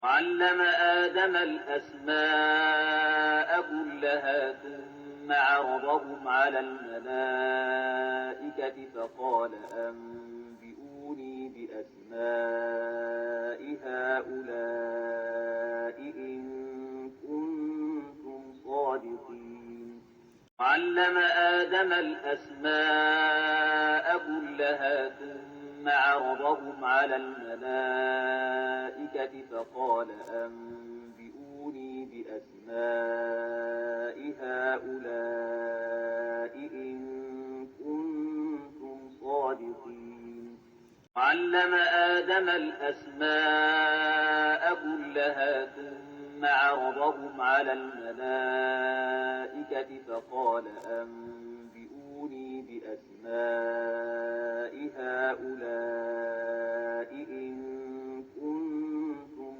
وعلم آدم الأسماء كلها ثم عرضهم على الملائكة فقال أنبئوني بأسماء هؤلاء إن كنتم صادقين. وعلم آدم الأسماء كلها ثم عرضهم على الملائكة فقال أنبئوني بأسماء هؤلاء إن كنتم صادقين. وعلم آدم الأسماء كلها ثم عرضهم على الملائكة فقال أنبئوني بأسماء هؤلاء